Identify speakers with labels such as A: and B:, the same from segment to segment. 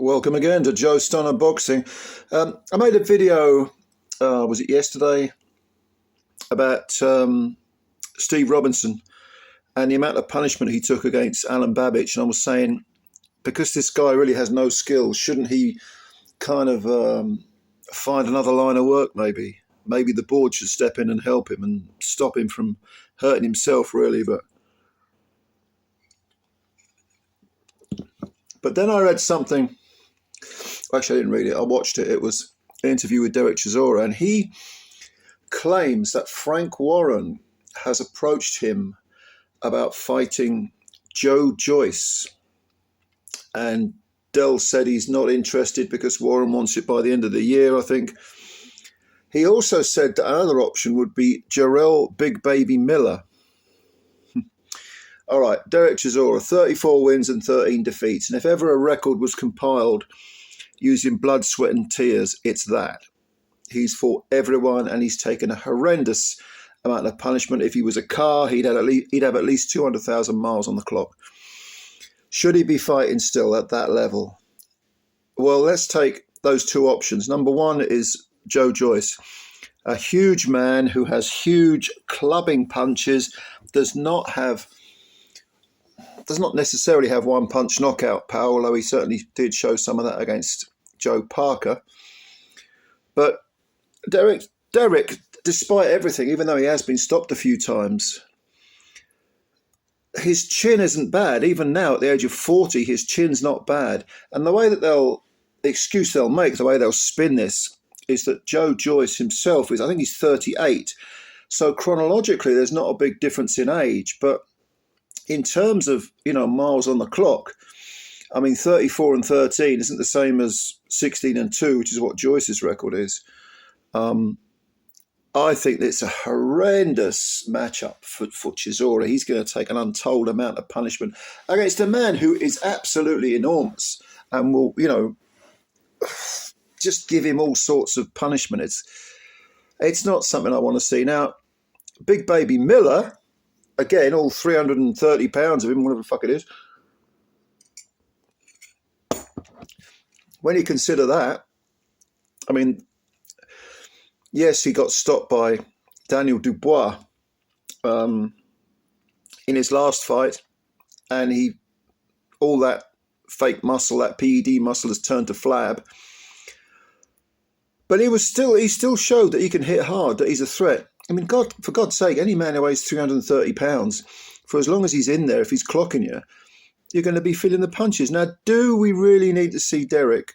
A: Welcome again to Joe Stunner Boxing. I made a video, was it yesterday, about Steve Robinson and the amount of punishment he took against Alan Babich. And I was saying, because this guy really has no skills, shouldn't he kind of find another line of work maybe? Maybe the board should step in and help him and stop him from hurting himself, really. But then I read something. Actually, I didn't read it. I watched it. It was an interview with Derek Chisora, and he claims that Frank Warren has approached him about fighting Joe Joyce. And Dell said he's not interested because Warren wants it by the end of the year, I think. He also said that another option would be Jarrell Big Baby Miller. All right, Derek Chisora, 34 wins and 13 defeats. And if ever a record was compiled using blood, sweat and tears, it's that. He's fought everyone and he's taken a horrendous amount of punishment. If he was a car, he'd have at least 200,000 miles on the clock. Should he be fighting still at that level? Well, let's take those two options. Number one is Joe Joyce, a huge man who has huge clubbing punches, does not necessarily have one punch knockout power, although he certainly did show some of that against Joe Parker. But Derek, despite everything, even though he has been stopped a few times, his chin isn't bad. Even now, at the age of 40, his chin's not bad. And the way that the excuse they'll make, the way they'll spin this, is that Joe Joyce himself I think he's 38. So chronologically, there's not a big difference in age. But in terms of, miles on the clock, I mean, 34 and 13 isn't the same as 16 and 2, which is what Joyce's record is. I think it's a horrendous matchup for Chisora. He's going to take an untold amount of punishment against a man who is absolutely enormous and will, just give him all sorts of punishment. It's not something I want to see. Now, Big Baby Miller, again, all 330 pounds of him, whatever the fuck it is. When you consider that, I mean, yes, he got stopped by Daniel Dubois in his last fight, and all that fake muscle, that PED muscle, has turned to flab. But he still showed that he can hit hard, that he's a threat. I mean, for God's sake, any man who weighs 330 pounds, for as long as he's in there, if he's clocking you, you're going to be feeling the punches. Now, do we really need to see Derek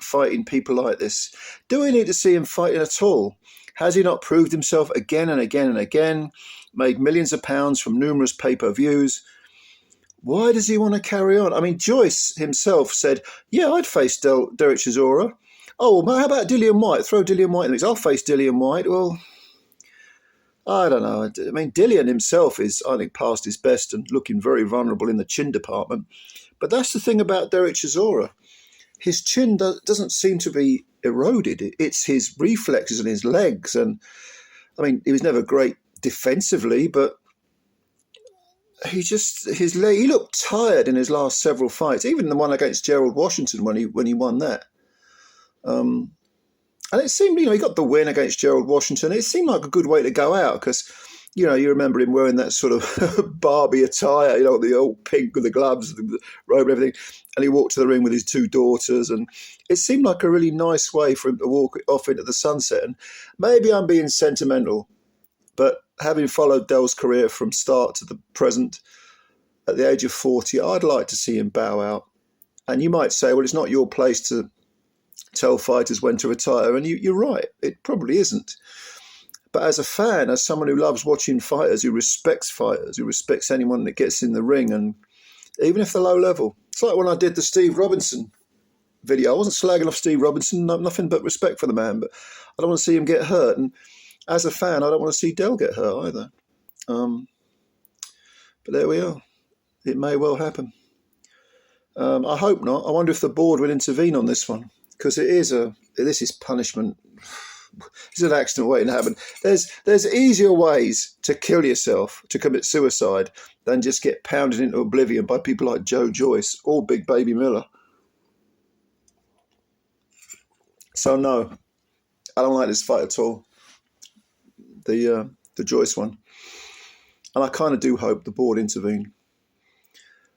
A: fighting people like this? Do we need to see him fighting at all? Has he not proved himself again and again and again, made millions of pounds from numerous pay-per-views? Why does he want to carry on? I mean, Joyce himself said, yeah, I'd face Derek Chisora. Oh, well, how about Dillian White? Throw Dillian White in the mix. I'll face Dillian White. Well, I don't know. I mean, Dillian himself is, I think, past his best and looking very vulnerable in the chin department. But that's the thing about Derek Chisora. His chin doesn't seem to be eroded. It's his reflexes and his legs. And, I mean, he was never great defensively, but he looked tired in his last several fights, even the one against Gerald Washington when he won that. And it seemed, he got the win against Gerald Washington. It seemed like a good way to go out because, you remember him wearing that sort of Barbie attire, the old pink with the gloves, the robe and everything. And he walked to the ring with his two daughters. And it seemed like a really nice way for him to walk off into the sunset. And maybe I'm being sentimental, but having followed Dell's career from start to the present, at the age of 40, I'd like to see him bow out. And you might say, well, it's not your place to tell fighters when to retire, and you're right, it probably isn't. But as a fan, as someone who loves watching fighters, who respects anyone that gets in the ring, and even if they're low level, it's like when I did the Steve Robinson video. I wasn't slagging off Steve Robinson, nothing but respect for the man, but I don't want to see him get hurt, and as a fan, I don't want to see Dell get hurt either. But there we are. It may well happen. I hope not. I wonder if the board will intervene on this one, because this is punishment. It's an accident waiting to happen. There's easier ways to kill yourself, to commit suicide, than just get pounded into oblivion by people like Joe Joyce or Big Baby Miller. So no, I don't like this fight at all. The Joyce one, and I kind of do hope the board intervene.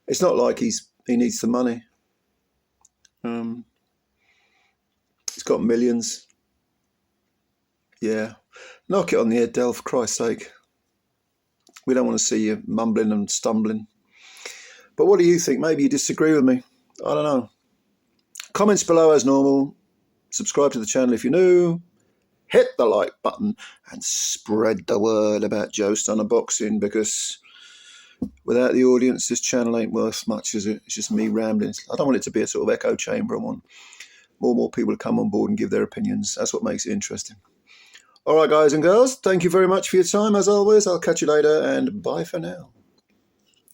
A: It's not like he needs the money. He's got millions. Yeah, knock it on the head, Del, for Christ's sake. We don't want to see you mumbling and stumbling. But what do you think? Maybe you disagree with me. I don't know. Comments below as normal. Subscribe to the channel if you're new. Hit the like button and spread the word about Joe Stunner Boxing, because without the audience, this channel ain't worth much, is it? It's just me rambling. I don't want it to be a sort of echo chamber. I want more and more people to come on board and give their opinions. That's what makes it interesting. All right, guys and girls, thank you very much for your time. As always, I'll catch you later, and bye for now.